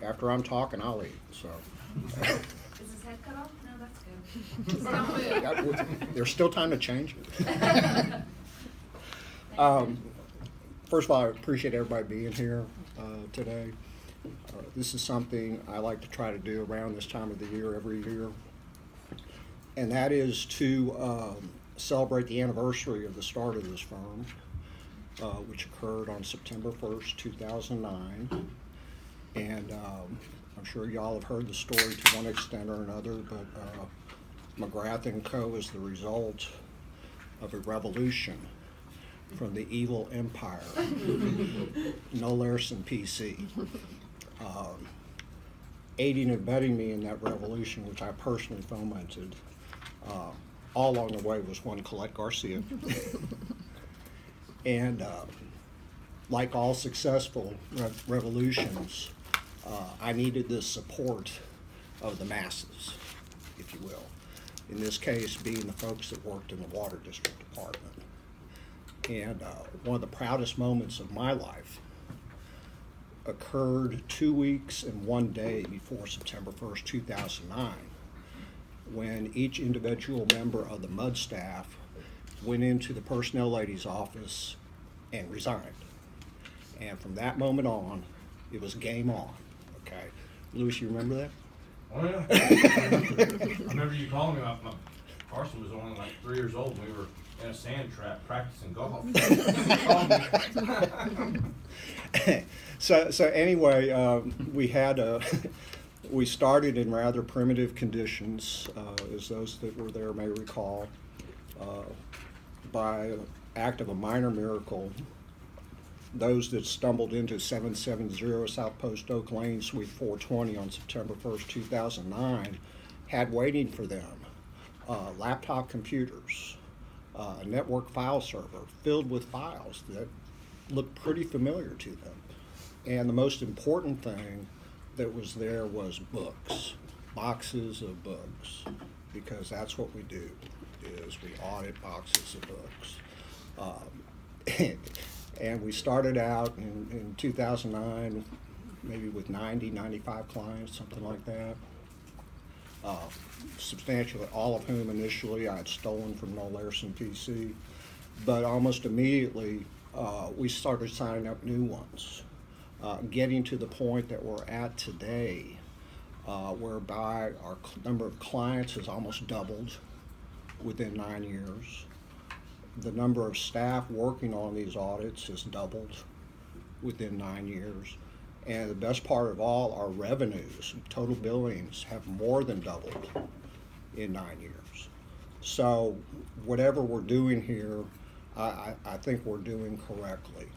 After I'm talking, I'll eat, so. Is his head cut off? No, that's good. Don't move. There's still time to change it. First of all, I appreciate everybody being here today. This is something I like to try to do around this time of the year every year, and that is to celebrate the anniversary of the start of this firm, which occurred on September 1st, 2009. And I'm sure y'all have heard the story to one extent or another, but McGrath & Co. is the result of a revolution from the evil empire, no Larson PC. Aiding and abetting me in that revolution, which I personally fomented, all along the way was one Colette Garcia. And like all successful revolutions, I needed the support of the masses, if you will. In this case, being the folks that worked in the Water District Department. And one of the proudest moments of my life occurred 2 weeks and 1 day before September 1st, 2009, when each individual member of the MUD staff went into the personnel lady's office and resigned. And from that moment on, it was game on, okay? Louis, you remember that? Oh, yeah. I remember you calling me. Carson was only like 3 years old when we were in a sand trap practicing golf. So anyway, we started in rather primitive conditions, as those that were there may recall. By act of a minor miracle, those that stumbled into 770 South Post Oak Lane, Suite 420 on September 1st, 2009, had waiting for them laptop computers, a network file server filled with files that looked pretty familiar to them. And the most important thing that was there was books, boxes of books, because that's what we do, is we audit boxes of books. And we started out in 2009, maybe with 90, 95 clients, something like that. Substantially all of whom initially I had stolen from Noel Larson PC. But almost immediately, we started signing up new ones, getting to the point that we're at today, whereby our number of clients has almost doubled within 9 years. The number of staff working on these audits has doubled within 9 years. And the best part of all, our revenues, total billings, have more than doubled in 9 years. So whatever we're doing here, I think we're doing correctly.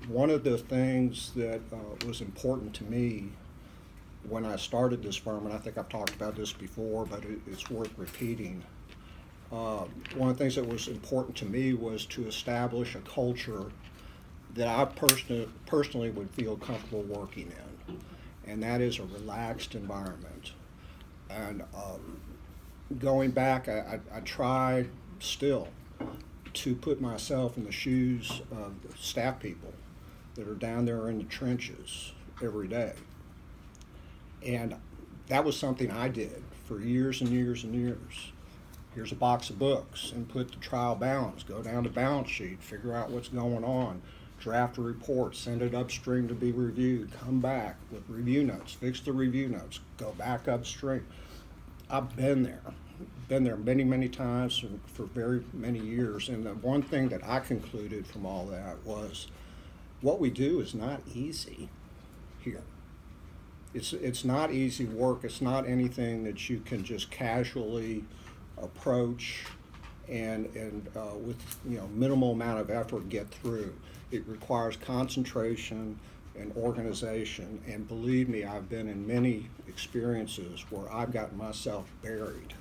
One of the things that was important to me when I started this firm, and I think I've talked about this before, but it's worth repeating. One of the things that was important to me was to establish a culture that I personally would feel comfortable working in, and that is a relaxed environment. And going back, I try still to put myself in the shoes of the staff people that are down there in the trenches every day. And that was something I did for years and years and years. Here's a box of books, input the trial balance, go down to balance sheet, figure out what's going on, draft a report, send it upstream to be reviewed, come back with review notes, fix the review notes, go back upstream. I've been there many, many times for very many years. And the one thing that I concluded from all that was what we do is not easy here. It's not easy work. It's not anything that you can just casually approach and with minimal amount of effort get through. It requires concentration and organization, and believe me, I've been in many experiences where I've gotten myself buried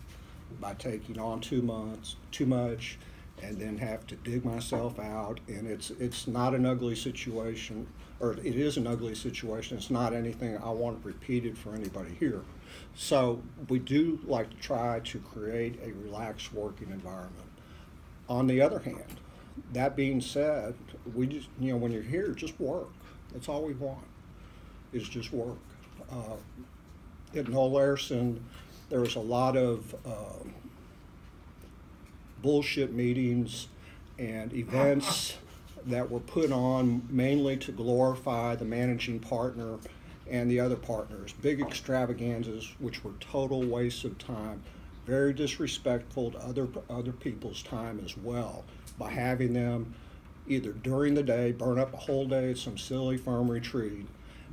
by taking on too much and then have to dig myself out. And it's not an ugly situation, or it is an ugly situation. It's not anything I want repeated for anybody here. So we do like to try to create a relaxed working environment. On the other hand, that being said, we just, when you're here, just work. That's all we want. is just work. At Noel Larson, there was a lot of bullshit meetings and events that were put on mainly to glorify the managing partner and the other partners. Big extravaganzas, which were total wastes of time, very disrespectful to other people's time as well, by having them either during the day burn up a whole day at some silly firm retreat,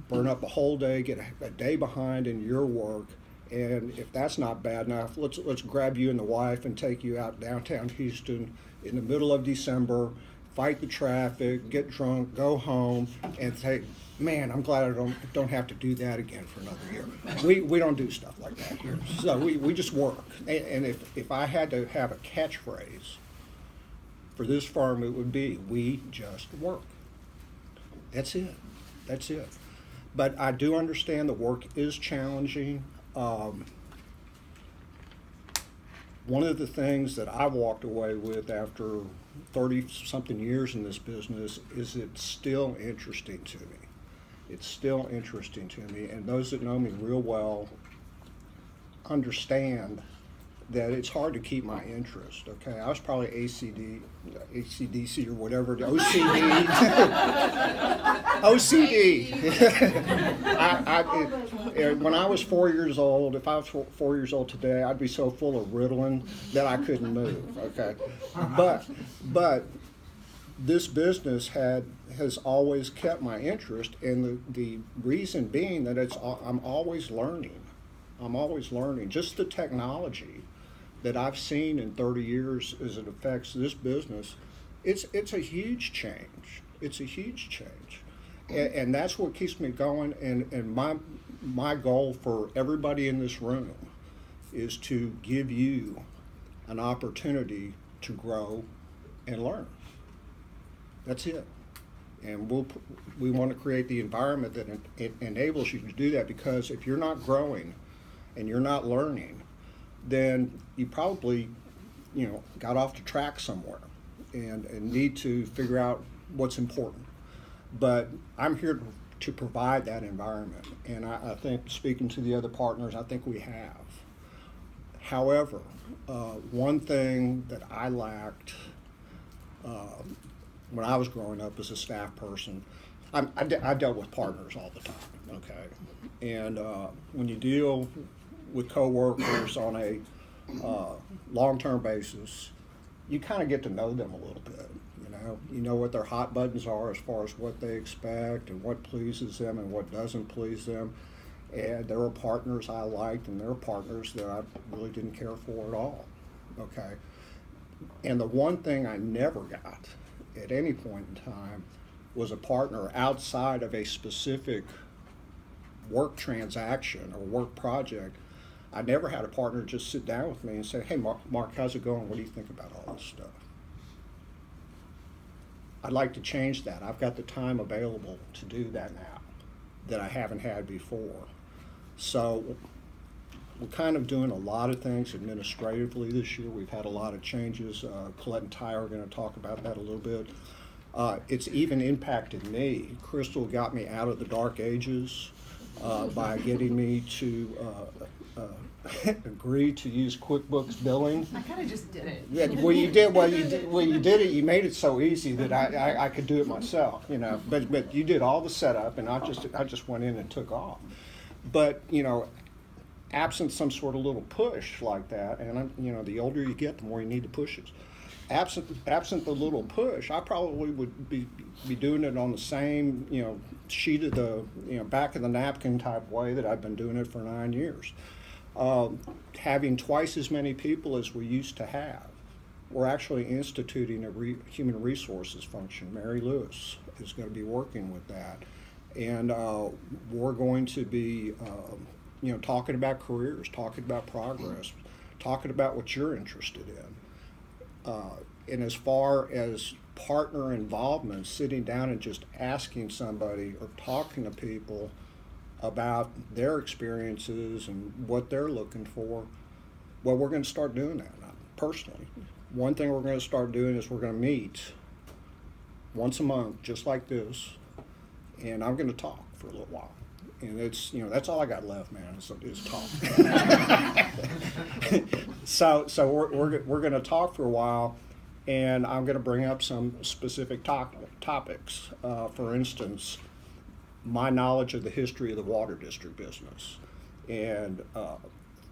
burn up a whole day, get a day behind in your work, and if that's not bad enough, let's grab you and the wife and take you out downtown Houston in the middle of December, fight the traffic, get drunk, go home, and say, man, I'm glad I don't have to do that again for another year. We don't do stuff like that here. So we just work. And if I had to have a catchphrase for this firm, it would be, we just work. That's it. That's it. But I do understand the work is challenging. One of the things that I walked away with after 30-something years in this business is it's still interesting to me. It's still interesting to me, and those that know me real well understand that it's hard to keep my interest, okay? I was probably ACDC or whatever, OCD. OCD. When I was 4 years old, if I was 4 years old today, I'd be so full of Ritalin that I couldn't move, okay? But this business has always kept my interest, and the reason being that I'm always learning. I'm always learning. Just the technology that I've seen in 30 years as it affects this business, it's a huge change. It's a huge change. And that's what keeps me going. And my goal for everybody in this room is to give you an opportunity to grow and learn. That's it. And we want to create the environment that enables you to do that, because if you're not growing and you're not learning, then you probably, got off the track somewhere and need to figure out what's important. But I'm here to provide that environment, and I think, speaking to the other partners, I think we have. However, one thing that I lacked when I was growing up as a staff person, I dealt with partners all the time, okay? And when you deal with coworkers on a long-term basis, you kind of get to know them a little bit. You know what their hot buttons are as far as what they expect and what pleases them and what doesn't please them. And there were partners I liked, and there were partners that I really didn't care for at all. Okay, and the one thing I never got at any point in time was a partner outside of a specific work transaction or work project. I never had a partner just sit down with me and say, hey, Mark, how's it going? What do you think about all this stuff? I'd like to change that. I've got the time available to do that now that I haven't had before. So we're kind of doing a lot of things administratively this year. We've had a lot of changes. Colette and Ty are going to talk about that a little bit. It's even impacted me. Crystal got me out of the dark ages by getting me to agree to use QuickBooks billing. I kind of just did it. Yeah, you did it. You made it so easy that I could do it myself, But you did all the setup, and I just went in and took off. But absent some sort of little push like that, and the older you get, the more you need the pushes. Absent the little push, I probably would be doing it on the same sheet of the back of the napkin type way that I've been doing it for 9 years. Having twice as many people as we used to have. We're actually instituting a human resources function. Mary Lewis is going to be working with that, and we're going to be talking about careers, talking about progress, talking about what you're interested in. And as far as partner involvement, sitting down and just asking somebody or talking to people about their experiences and what they're looking for, well, we're going to start doing that personally. One thing we're going to start doing is we're going to meet once a month, just like this, and I'm going to talk for a little while. And it's, that's all I got left, man, is talk. So we're gonna talk for a while, and I'm gonna bring up some specific topics. For instance, my knowledge of the history of the water district business. And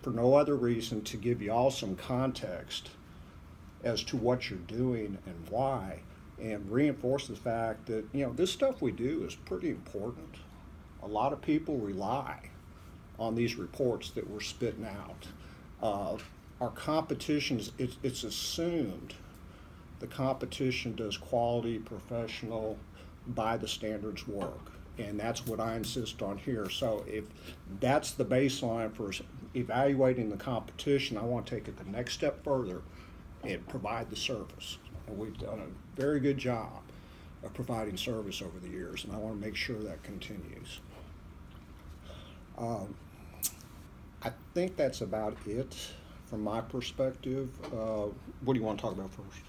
for no other reason, to give you all some context as to what you're doing and why, and reinforce the fact that, this stuff we do is pretty important. A lot of people rely on these reports that we're spitting out. Our competition, it's assumed the competition does quality, professional, by the standards work. And that's what I insist on here. So if that's the baseline for evaluating the competition, I want to take it the next step further and provide the service. And we've done a very good job of providing service over the years, and I want to make sure that continues. I think that's about it from my perspective. What do you want to talk about first?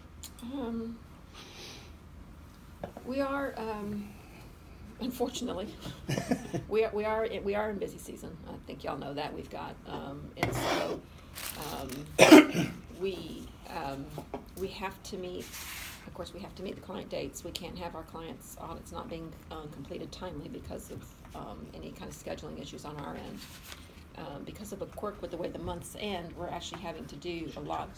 We are, unfortunately, we are in busy season. I think y'all know that. We've got, and so we have to meet. Of course, we have to meet the client dates. We can't have our clients' audits not being completed timely because of any kind of scheduling issues on our end. Because of a quirk with the way the months end, we're actually having to do a lot